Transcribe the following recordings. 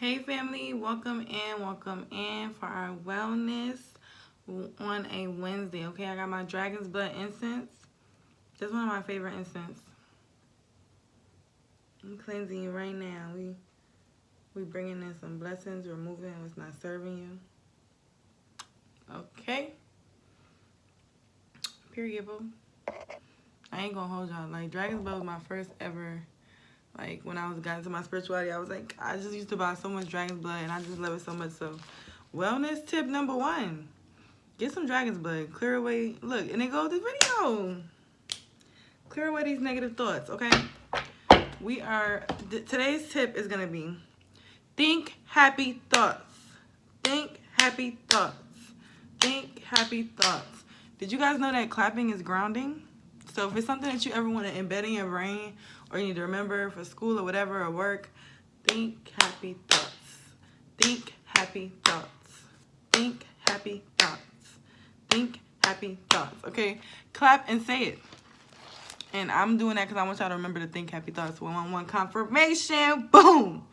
Hey family, welcome in for our wellness on a Wednesday. Okay, I got my dragon's blood incense. This is one of my favorite incense. I'm cleansing you right now. We bringing in some blessings, removing what's not serving you. Okay. Period, boo. I ain't gonna hold y'all. Like, dragon's blood was my first ever. Like, when I got into my spirituality, I was like, I just used to buy so much dragon's blood, and I just love it so much. So, wellness tip number 1. Get some dragon's blood. Clear away. Look, and it goes this video. Clear away these negative thoughts, okay? Today's tip is going to be think happy thoughts. Think happy thoughts. Think happy thoughts. Did you guys know that clapping is grounding? So if it's something that you ever want to embed in your brain or you need to remember for school or whatever or work, think happy thoughts. Think happy thoughts. Think happy thoughts. Think happy thoughts. Okay? Clap and say it. And I'm doing that because I want y'all to remember to think happy thoughts. 111 confirmation. Boom.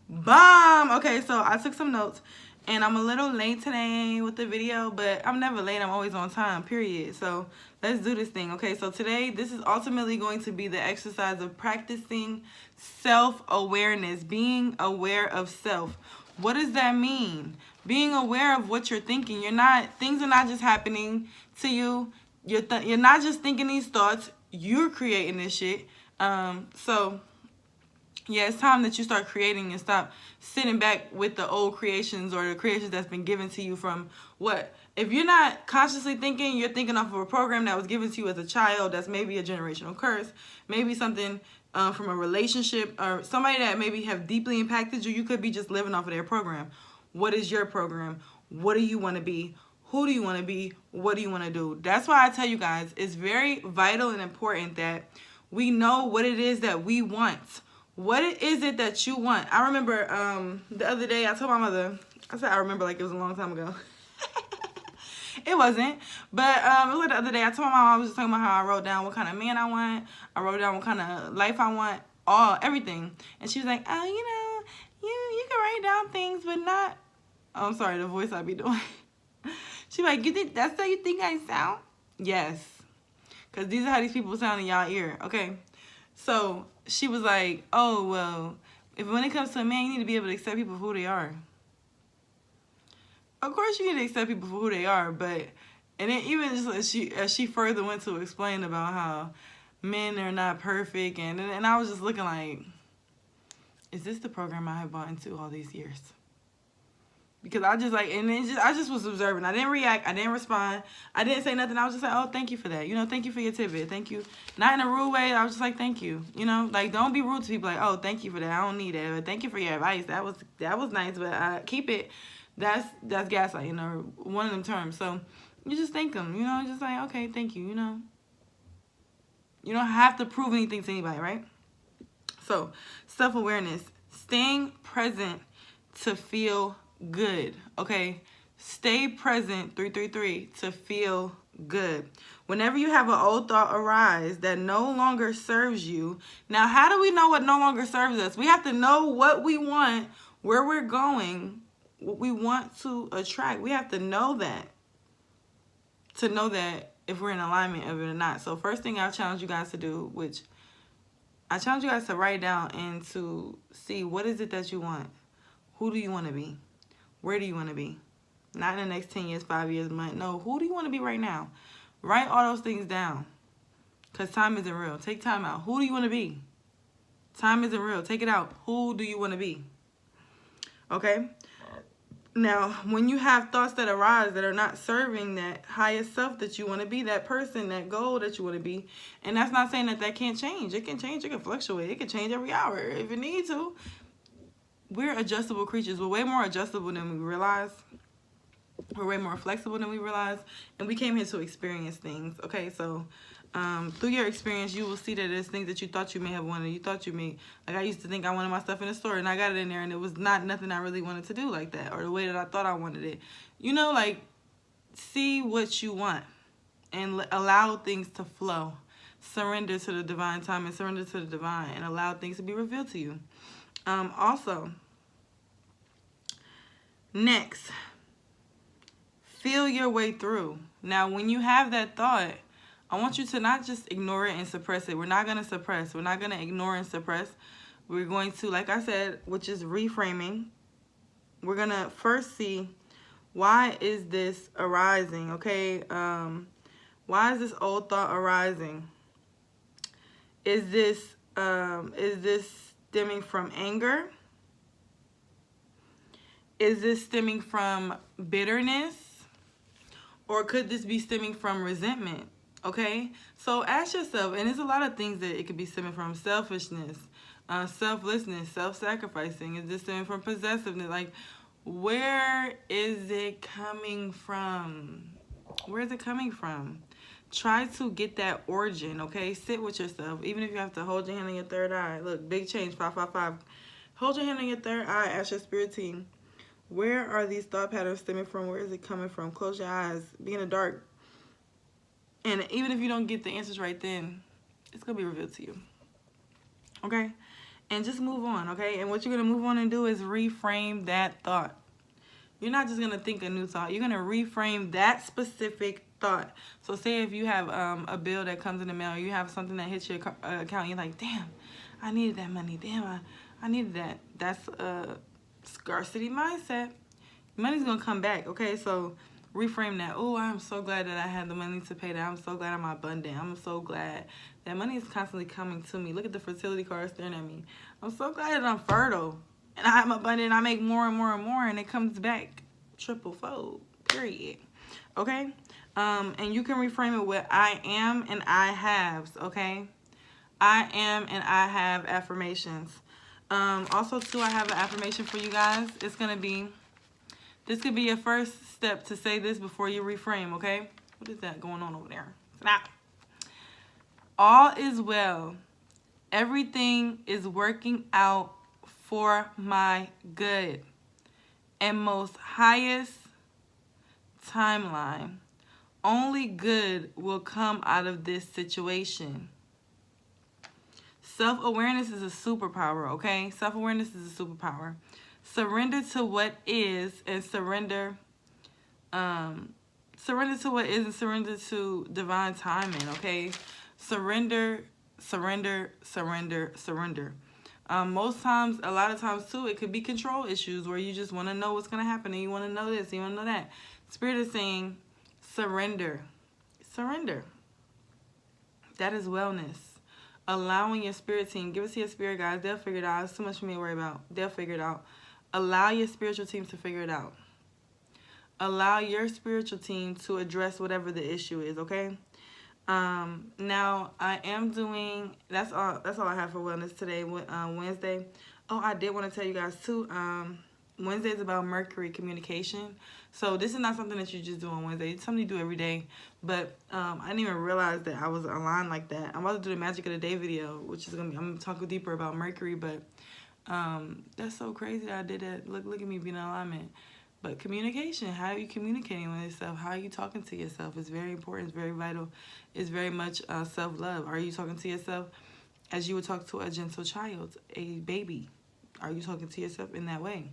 Bomb. Okay, so I took some notes. And I'm a little late today with the video, but I'm never late. I'm always on time, period. So let's do this thing. Okay, so today, this is ultimately going to be the exercise of practicing self-awareness, being aware of self. What does that mean? Being aware of what you're thinking. Things are not just happening to you. You're not just thinking these thoughts. You're creating this shit. Yeah, it's time that you start creating and stop sitting back with the old creations or the creations that's been given to you from what? If you're not consciously thinking, you're thinking off of a program that was given to you as a child that's maybe a generational curse, maybe something from a relationship or somebody that maybe have deeply impacted you. You could be just living off of their program. What is your program? What do you want to be? Who do you want to be? What do you want to do? That's why I tell you guys, it's very vital and important that we know what it is that we want. What is it that you want? I remember the other day I told my mother, I said I remember like it was a long time ago. It wasn't, but it was like the other day I told my mom, I was just talking about how I wrote down what kind of man I want. I wrote down what kind of life I want, everything. And she was like, oh, you can write down things, but not, oh, I'm sorry, the voice I be doing. She like, you think that's how you think I sound? Yes, because these are how these people sound in y'all ear, okay? So she was like, oh, well, when it comes to a man, you need to be able to accept people for who they are. Of course you need to accept people for who they are, but, and then even just as she further went to explain about how men are not perfect, and I was just looking like, is this the program I have bought into all these years? Because I just like, and I just was observing. I didn't react. I didn't respond. I didn't say nothing. I was just like, oh, thank you for that. Thank you for your tidbit. Thank you. Not in a rude way. I was just like, thank you. Like, don't be rude to people. Like, oh, thank you for that. I don't need that. But thank you for your advice. That was nice. But keep it. That's gaslighting or one of them terms. So you just thank them. Just like, okay, thank you. You don't have to prove anything to anybody, right? So self-awareness, staying present to feel good. Okay, stay present 333 to feel good. Whenever you have an old thought arise that no longer serves you, now how do we know what no longer serves us? We have to know what we want, where we're going, what we want to attract. We have to know that to know that if we're in alignment of it or not. So first thing I challenge you guys to do, which I challenge you guys to write down and to see what is it that you want. Who do you want to be? Where do you want to be? Not in the next 10 years, 5 years, month. No, who do you want to be right now? Write all those things down. Because time isn't real. Take time out. Who do you want to be? Time isn't real. Take it out. Who do you want to be? Okay? Now, when you have thoughts that arise that are not serving that highest self that you want to be, that person, that goal that you want to be, and that's not saying that can't change. It can change. It can fluctuate. It can change every hour if it needs to. We're adjustable creatures. We're way more adjustable than we realize. We're way more flexible than we realize. And we came here to experience things. Okay, so through your experience, you will see that there's things that you thought you may have wanted. You thought you may, like I used to think I wanted my stuff in a store and I got it in there and it was not nothing I really wanted to do like that or the way that I thought I wanted it. Like, see what you want and allow things to flow. Surrender to the divine time and surrender to the divine and allow things to be revealed to you. Also, Next, feel your way through. Now, when you have that thought, I want you to not just ignore it and suppress it. We're not going to suppress. We're not going to ignore and suppress. We're going to, like I said, which is reframing. We're going to first see, why is this arising, okay? Why is this old thought arising? Is this stemming from anger? Is this stemming from bitterness? Or could this be stemming from resentment? Okay? So ask yourself, and there's a lot of things that it could be stemming from. Selfishness, selflessness, self-sacrificing. Is this stemming from possessiveness? Like, where is it coming from? Where is it coming from? Try to get that origin, okay? Sit with yourself. Even if you have to hold your hand on your third eye. Look, big change, 555. Hold your hand on your third eye. Ask your spirit team, where are these thought patterns stemming from? Where is it coming from? Close your eyes. Be in the dark. And even if you don't get the answers right then, it's going to be revealed to you. Okay? And just move on, okay? And what you're going to move on and do is reframe that thought. You're not just going to think a new thought. You're going to reframe that specific thought. So say if you have a bill that comes in the mail, you have something that hits your account, you're like, damn, I needed that money. Damn, I needed that. That's a scarcity mindset. Money's going to come back, okay? So reframe that. Oh, I'm so glad that I had the money to pay that. I'm so glad I'm abundant. I'm so glad that money is constantly coming to me. Look at the fertility card staring at me. I'm so glad that I'm fertile. And I'm abundant. I make more and more and more. And it comes back triple fold. Period. Okay? And you can reframe it with I am and I haves. Okay? I am and I have affirmations. Also, too, I have an affirmation for you guys. It's going to be, this could be your first step to say this before you reframe, okay? What is that going on over there? Snap. All is well. Everything is working out for my good and most highest timeline. Only good will come out of this situation. Self-awareness is a superpower, okay? Self-awareness is a superpower. Surrender to what is and surrender to what is and surrender to divine timing, okay? Surrender, surrender, surrender, surrender. Most times, a lot of times too, it could be control issues where you just want to know what's going to happen and you want to know this, you want to know that. Spirit is saying, surrender. Surrender. That is wellness. Allowing your spirit team, give it to your spirit guys, they'll figure it out. It's too much for me to worry about. They'll figure it out. Allow your spiritual team to figure it out. Allow your spiritual team to address whatever the issue is, okay? Now I am doing, that's all I have for wellness today, Wednesday. Oh, I did want to tell you guys too, Wednesday is about Mercury communication. So this is not something that you just do on Wednesday. It's something you do every day. But I didn't even realize that I was aligned like that. I'm about to do the Magic of the Day video, which is I'm gonna talk deeper about Mercury, but that's so crazy that I did that. Look at me being in alignment. But communication, how are you communicating with yourself? How are you talking to yourself? It's very important. It's very vital. It's very much self-love. Are you talking to yourself as you would talk to a gentle child, a baby? Are you talking to yourself in that way?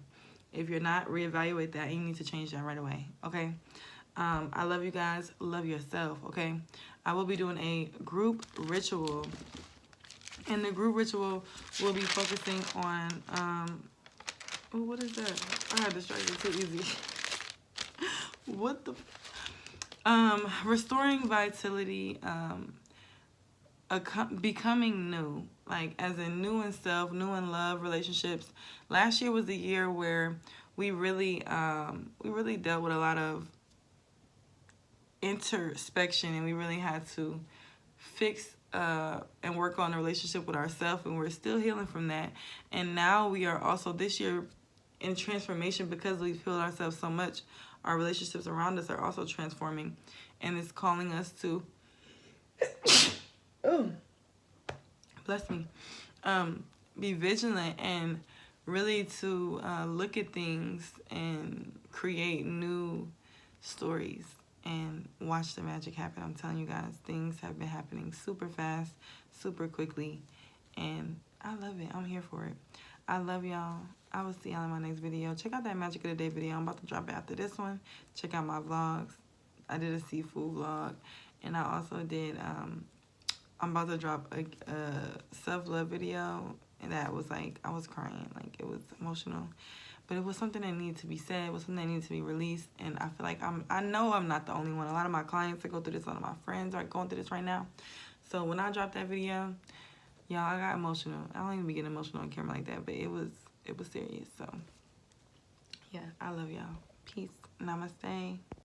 If you're not, reevaluate that and you need to change that right away, okay? I love you guys. Love yourself, okay? I will be doing a group ritual. And the group ritual will be focusing on... oh, what is that? I had distracted too easy. What the... restoring vitality, becoming new, like as in new in self, new in love, relationships. Last year was the year where we really dealt with a lot of introspection, and we really had to fix and work on a relationship with ourselves, and we're still healing from that. And now we are also this year in transformation because we've healed ourselves so much. Our relationships around us are also transforming, and it's calling us to oh, bless me, be vigilant and really to look at things and create new stories and watch the magic happen. I'm telling you guys, things have been happening super fast, super quickly, and I love it. I'm here for it. I love y'all. I will see y'all in my next video. Check out that Magic of the Day video I'm about to drop after this one. Check out my vlogs. I did a seafood vlog. And I also did, I'm about to drop a self-love video. And that was like, I was crying. Like, it was emotional. But it was something that needed to be said. It was something that needed to be released. And I feel like I know I'm not the only one. A lot of my clients that go through this, a lot of my friends are going through this right now. So when I dropped that video, y'all, I got emotional. I don't even be getting emotional on camera like that. But it was serious. So, yeah, I love y'all. Peace. Namaste.